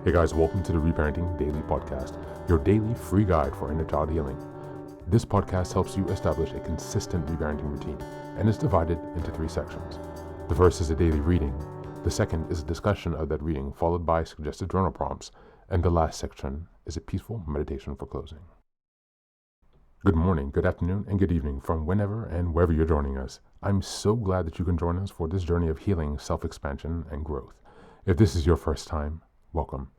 Hey guys, welcome to the Reparenting Daily podcast, your daily free guide for inner child healing. This podcast helps you establish a consistent reparenting routine and is divided into 3 sections. The first is a daily reading, the second is a discussion of that reading followed by suggested journal prompts, and the last section is a peaceful meditation for closing. Good morning, good afternoon, and good evening from whenever and wherever you're joining us. I'm so glad that you can join us for this journey of healing, self-expansion, and growth. If this is your first time, welcome.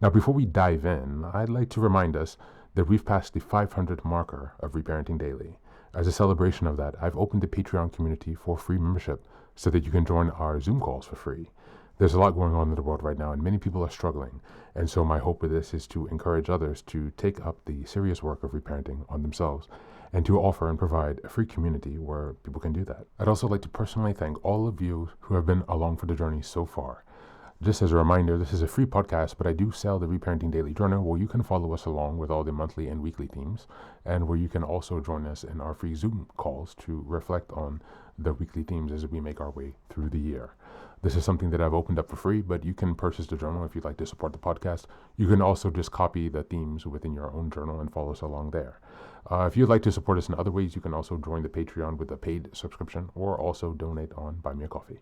Now, before we dive in, I'd like to remind us that we've passed the 500 marker of Reparenting Daily. As a celebration of that, I've opened the Patreon community for free membership so that you can join our Zoom calls for free. There's a lot going on in the world right now, and many people are struggling. And so my hope with this is to encourage others to take up the serious work of reparenting on themselves and to offer and provide a free community where people can do that. I'd also like to personally thank all of you who have been along for the journey so far. Just as a reminder, this is a free podcast, but I do sell the Reparenting Daily Journal where you can follow us along with all the monthly and weekly themes, and where you can also join us in our free Zoom calls to reflect on the weekly themes as we make our way through the year. This is something that I've opened up for free, but you can purchase the journal if you'd like to support the podcast. You can also just copy the themes within your own journal and follow us along there. If you'd like to support us in other ways, you can also join the Patreon with a paid subscription or also donate on Buy Me a Coffee.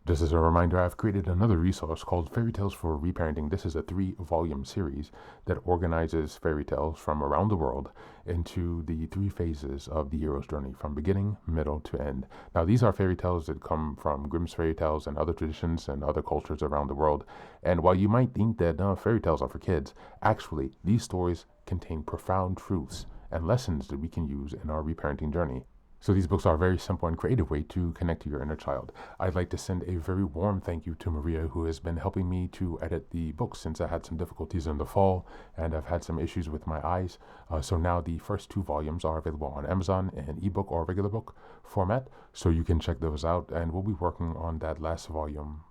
Just as a reminder, I've created another resource called Fairy Tales for Reparenting. This is a 3-volume series that organizes fairy tales from around the world into the 3 phases of the hero's journey, from beginning, middle, to end. Now, these are fairy tales that come from Grimm's fairy tales and other traditions and other cultures around the world. And while you might think that fairy tales are for kids, actually, these stories contain profound truths and lessons that we can use in our reparenting journey. So these books are a very simple and creative way to connect to your inner child. I'd like to send a very warm thank you to Maria, who has been helping me to edit the books since I had some difficulties in the fall and I've had some issues with my eyes. So now the first 2 volumes are available on Amazon in ebook or regular book format, so you can check those out, and we'll be working on that last volume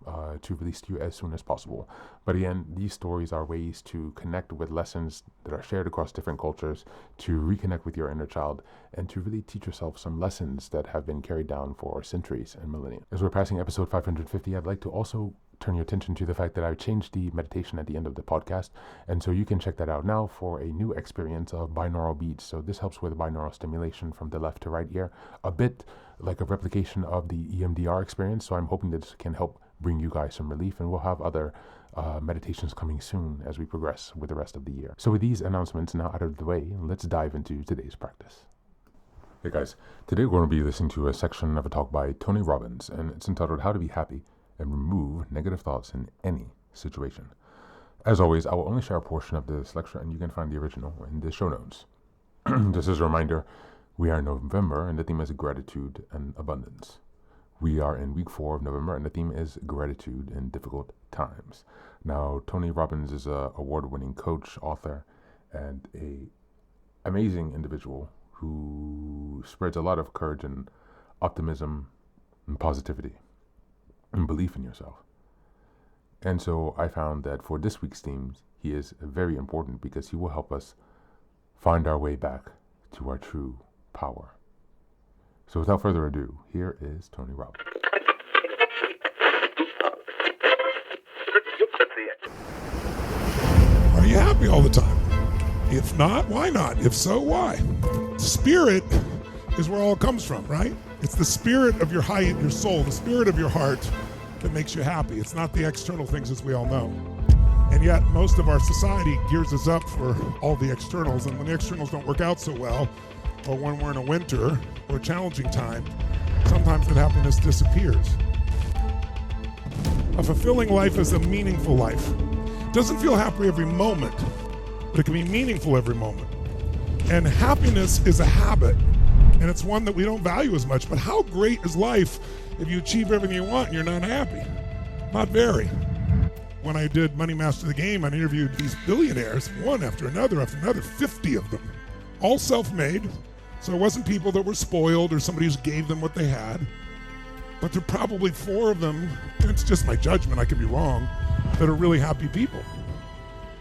to release to you as soon as possible. But again, these stories are ways to connect with lessons that are shared across different cultures, to reconnect with your inner child, and to really teach yourself some lessons that have been carried down for centuries and millennia. As we're passing episode 550, I'd like to also turn your attention to the fact that I've changed the meditation at the end of the podcast, and so you can check that out now for a new experience of binaural beats. So this helps with binaural stimulation from the left to right ear, a bit like a replication of the EMDR experience. So I'm hoping that this can help bring you guys some relief, and we'll have other meditations coming soon as we progress with the rest of the year. So with these announcements now out of the way, let's dive into today's practice. Hey guys, today we're going to be listening to a section of a talk by Tony Robbins, and it's entitled How to Be Happy and Remove Negative Thoughts in Any Situation. As always, I will only share a portion of this lecture, and you can find the original in the show notes. Just as a reminder, we are in November, and the theme is gratitude and abundance. We are in week 4 of November, and the theme is gratitude in difficult times. Now, Tony Robbins is an award-winning coach, author, and an amazing individual who spreads a lot of courage and optimism and positivity and belief in yourself. And so I found that for this week's themes, he is very important because he will help us find our way back to our true power. So without further ado, here is Tony Robbins. Are you happy all the time? If not, why not? If so, why? Spirit is where all comes from, right? It's the spirit of your your soul, the spirit of your heart that makes you happy. It's not the external things, as we all know. And yet most of our society gears us up for all the externals, and when the externals don't work out so well, or when we're in a winter or a challenging time, sometimes that happiness disappears. A fulfilling life is a meaningful life. It doesn't feel happy every moment, but it can be meaningful every moment. And happiness is a habit, and it's one that we don't value as much. But how great is life if you achieve everything you want and you're not happy? Not very. When I did Money Master the Game, I interviewed these billionaires, one after another, 50 of them, all self-made. So it wasn't people that were spoiled or somebody just gave them what they had. But there are probably 4 of them, and it's just my judgment, I could be wrong, that are really happy people.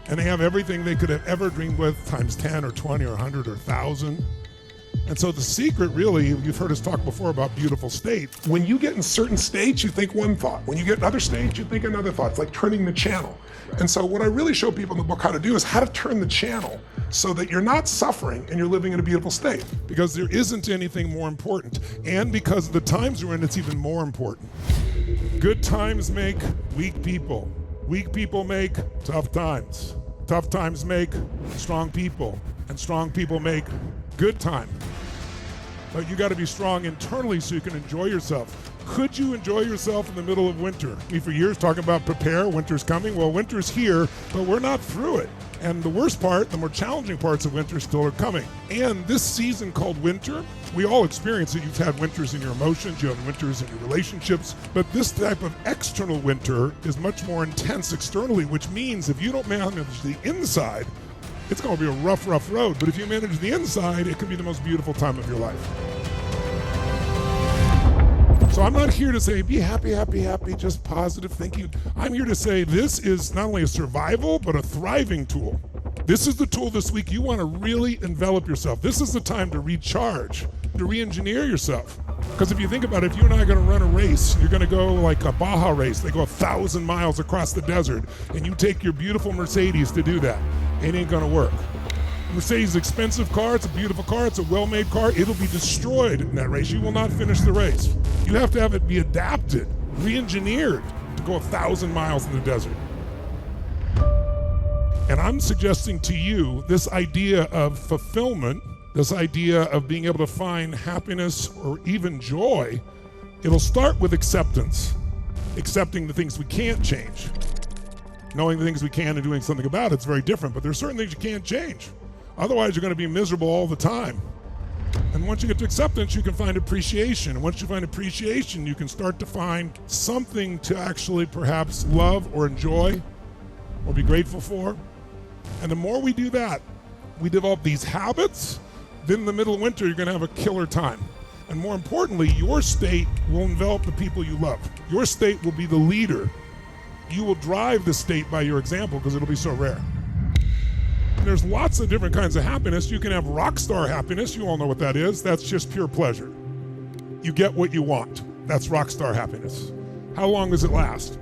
And they have everything they could have ever dreamed with, times 10 or 20 or 100 or 1,000. And so the secret really, you've heard us talk before about beautiful state. When you get in certain states, you think one thought. When you get in other states, you think another thought. It's like turning the channel. And so what I really show people in the book how to do is how to turn the channel so that you're not suffering and you're living in a beautiful state. Because there isn't anything more important. And because of the times we're in, it's even more important. Good times make weak people. Weak people make tough times. Tough times make strong people. And strong people make good time. But you got to be strong internally so you can enjoy yourself. Could you enjoy yourself in the middle of winter? We for years talking about prepare, winter's coming. Well, winter's here, but we're not through it. And the worst part, the more challenging parts of winter still are coming. And this season called winter, we all experience it. You've had winters in your emotions, you have winters in your relationships, but this type of external winter is much more intense externally, which means if you don't manage the inside, it's going to be a rough road. But if you manage the inside, it can be the most beautiful time of your life. So I'm not here to say, be happy, just positive thinking. I'm here to say this is not only a survival, but a thriving tool. This is the tool this week you want to really envelop yourself. This is the time to recharge, to re-engineer yourself. Because if you think about it, if you and I are going to run a race, you're going to go like a Baja race. They go 1,000 miles across the desert, and you take your beautiful Mercedes to do that. It ain't going to work. Mercedes is an expensive car, it's a beautiful car, it's a well-made car. It'll be destroyed in that race. You will not finish the race. You have to have it be adapted, re-engineered to go 1,000 miles in the desert. And I'm suggesting to you this idea of fulfillment, this idea of being able to find happiness or even joy, it'll start with acceptance. Accepting the things we can't change. Knowing the things we can and doing something about it's very different, but there's certain things you can't change. Otherwise, you're going to be miserable all the time. And once you get to acceptance, you can find appreciation. And once you find appreciation, you can start to find something to actually perhaps love or enjoy or be grateful for. And the more we do that, we develop these habits, then in the middle of winter, you're going to have a killer time. And more importantly, your state will envelop the people you love. Your state will be the leader. You will drive the state by your example because it'll be so rare. There's lots of different kinds of happiness. You can have rock star happiness. You all know what that is. That's just pure pleasure. You get what you want. That's rock star happiness. How long does it last?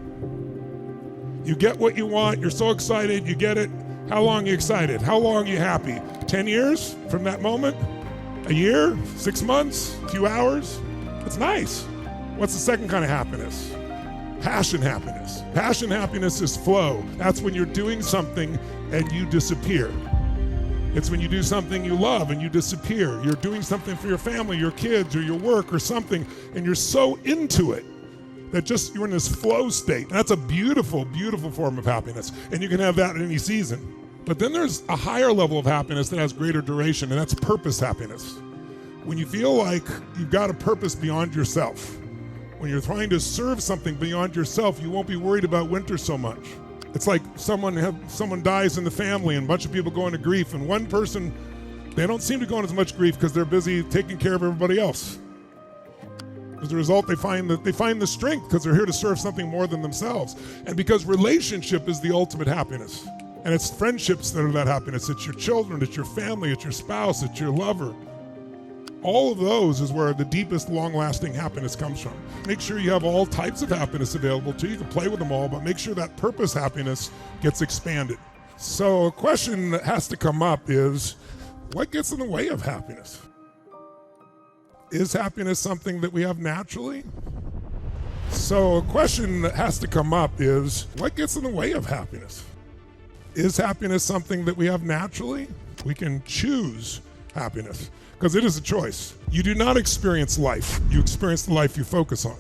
You get what you want. You're so excited. You get it. How long are you excited? How long are you happy? 10 years from that moment? A year? 6 months? A few hours? It's nice. What's the second kind of happiness? Passion happiness. Passion happiness is flow. That's when you're doing something and you disappear. It's when you do something you love and you disappear. You're doing something for your family, your kids, or your work or something, and you're so into it that just you're in this flow state. And that's a beautiful, beautiful form of happiness. And you can have that in any season. But then there's a higher level of happiness that has greater duration, and that's purpose happiness. When you feel like you've got a purpose beyond yourself. When you're trying to serve something beyond yourself, you won't be worried about winter so much. It's like someone dies in the family and a bunch of people go into grief, and one person, they don't seem to go into as much grief because they're busy taking care of everybody else. As a result, they find the strength because they're here to serve something more than themselves. And because relationship is the ultimate happiness. And it's friendships that are that happiness. It's your children, it's your family, it's your spouse, it's your lover. All of those is where the deepest, long-lasting happiness comes from. Make sure you have all types of happiness available to you. You can play with them all, but make sure that purpose happiness gets expanded. So a question that has to come up is, what gets in the way of happiness? Is happiness something that we have naturally? So a question that has to come up is, what gets in the way of happiness? Is happiness something that we have naturally? We can choose happiness. Because it is a choice. You do not experience life. You experience the life you focus on.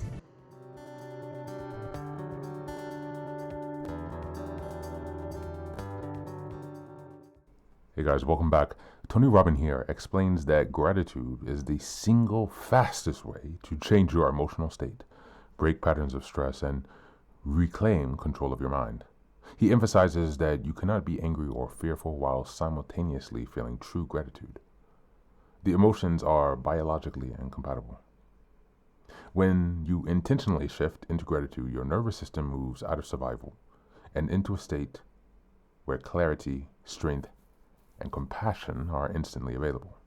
Hey guys, welcome back. Tony Robbins here explains that gratitude is the single fastest way to change your emotional state, break patterns of stress, and reclaim control of your mind. He emphasizes that you cannot be angry or fearful while simultaneously feeling true gratitude. The emotions are biologically incompatible. When you intentionally shift into gratitude, your nervous system moves out of survival and into a state where clarity, strength, and compassion are instantly available.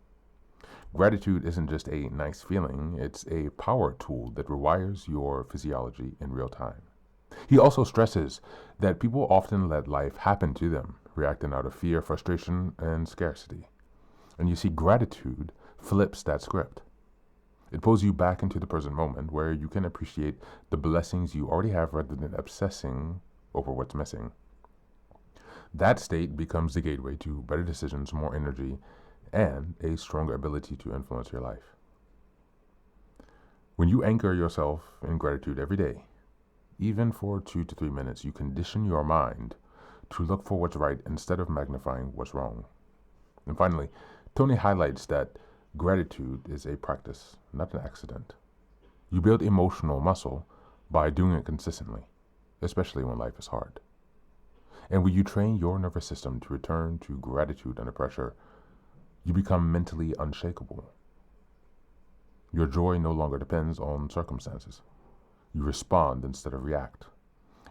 Gratitude isn't just a nice feeling, it's a power tool that rewires your physiology in real time. He also stresses that people often let life happen to them, reacting out of fear, frustration, and scarcity. And you see, gratitude flips that script. It pulls you back into the present moment where you can appreciate the blessings you already have rather than obsessing over what's missing. That state becomes the gateway to better decisions, more energy, and a stronger ability to influence your life. When you anchor yourself in gratitude every day, even for 2 to 3 minutes, you condition your mind to look for what's right instead of magnifying what's wrong. And finally, Tony highlights that gratitude is a practice, not an accident. You build emotional muscle by doing it consistently, especially when life is hard. And when you train your nervous system to return to gratitude under pressure, you become mentally unshakable. Your joy no longer depends on circumstances. You respond instead of react.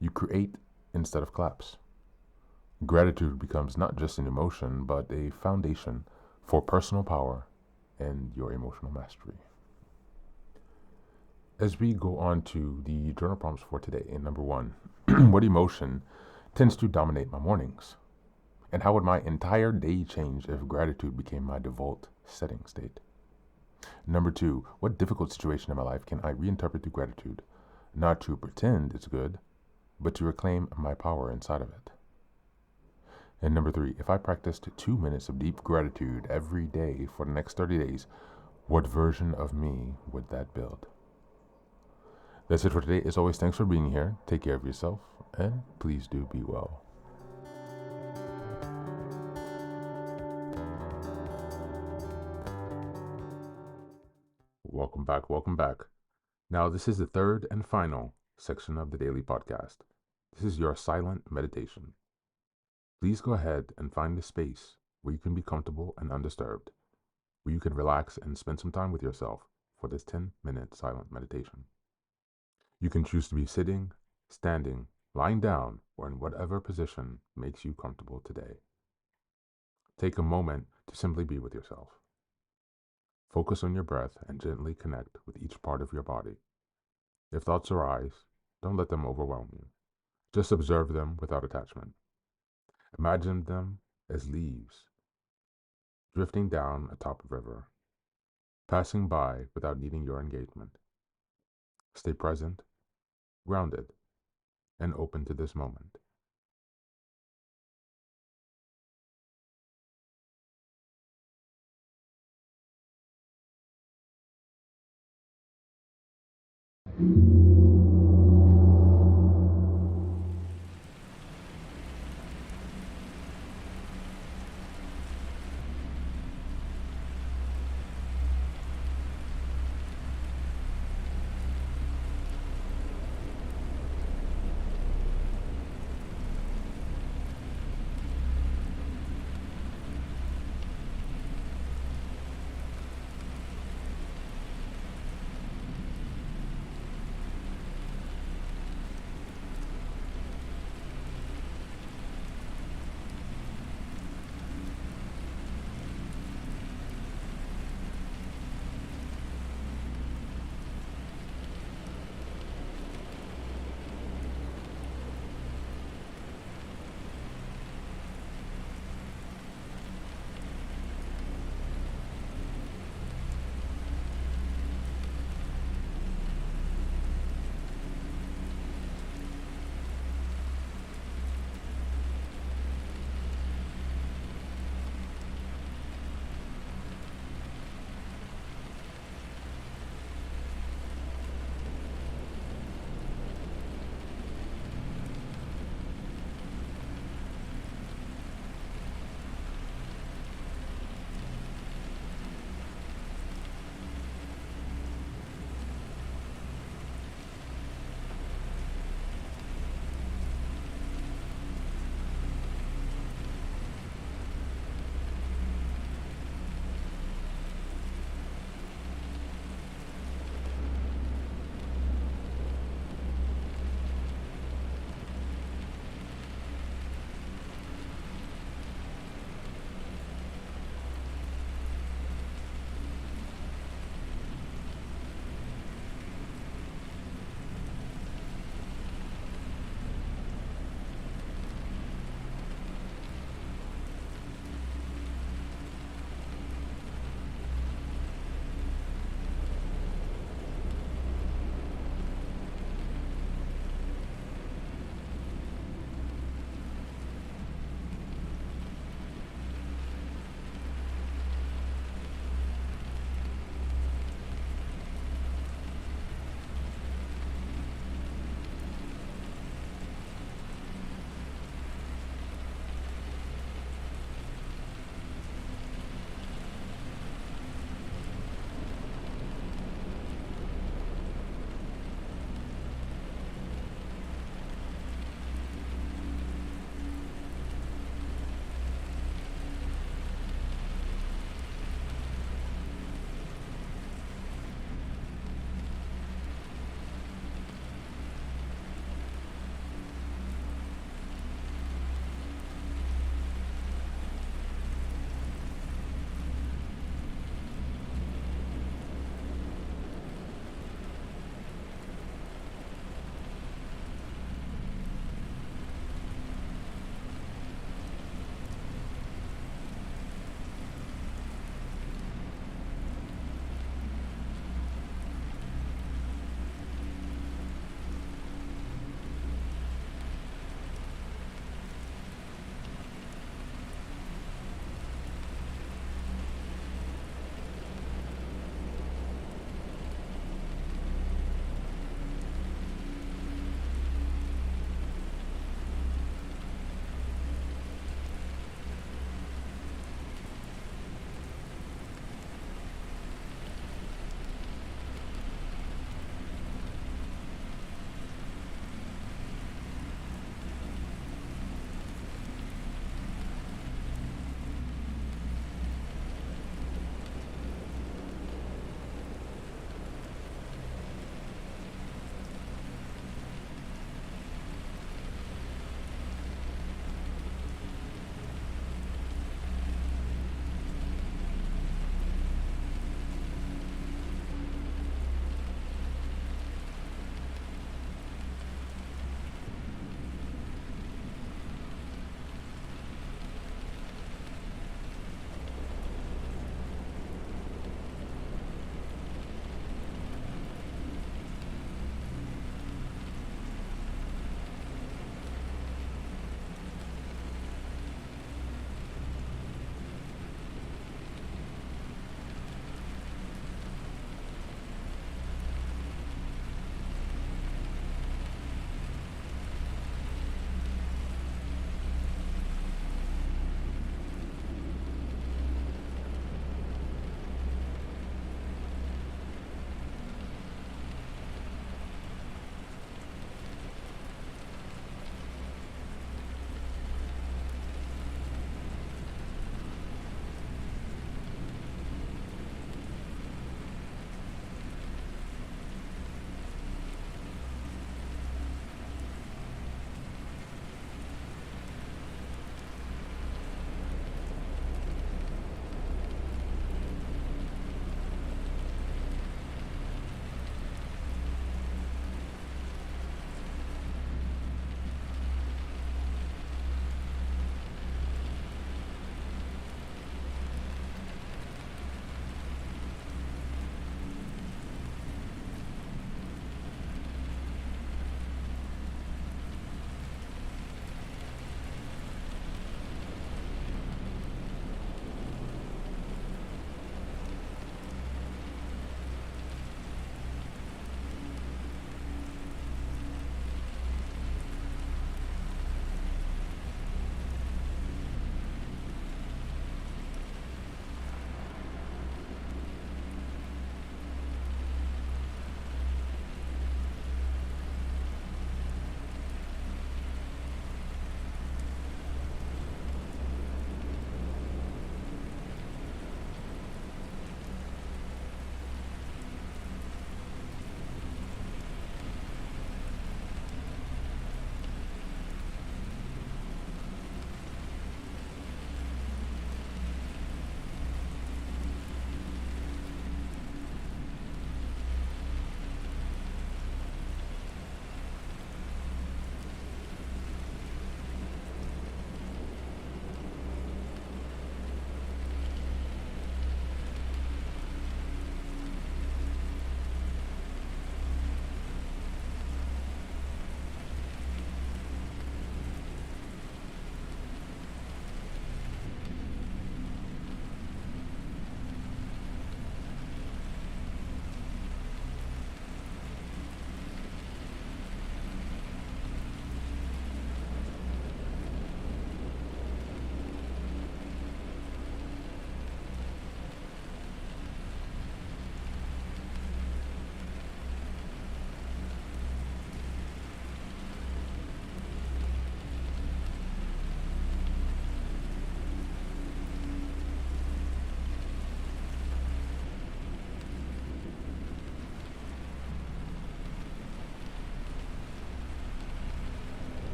You create instead of collapse. Gratitude becomes not just an emotion, but a foundation for personal power and your emotional mastery. As we go on to the journal prompts for today, number 1, what emotion tends to dominate my mornings? And how would my entire day change if gratitude became my default setting state? Number 2, what difficult situation in my life can I reinterpret through gratitude, not to pretend it's good, but to reclaim my power inside of it? And number 3, if I practiced 2 minutes of deep gratitude every day for the next 30 days, what version of me would that build? That's it for today. As always, thanks for being here. Take care of yourself, and please do be well. Welcome back. Welcome back. Now, this is the third and final section of the daily podcast. This is your silent meditation. Please go ahead and find a space where you can be comfortable and undisturbed, where you can relax and spend some time with yourself for this 10-minute silent meditation. You can choose to be sitting, standing, lying down, or in whatever position makes you comfortable today. Take a moment to simply be with yourself. Focus on your breath and gently connect with each part of your body. If thoughts arise, don't let them overwhelm you. Just observe them without attachment. Imagine them as leaves drifting down atop a river, passing by without needing your engagement. Stay present, grounded, and open to this moment.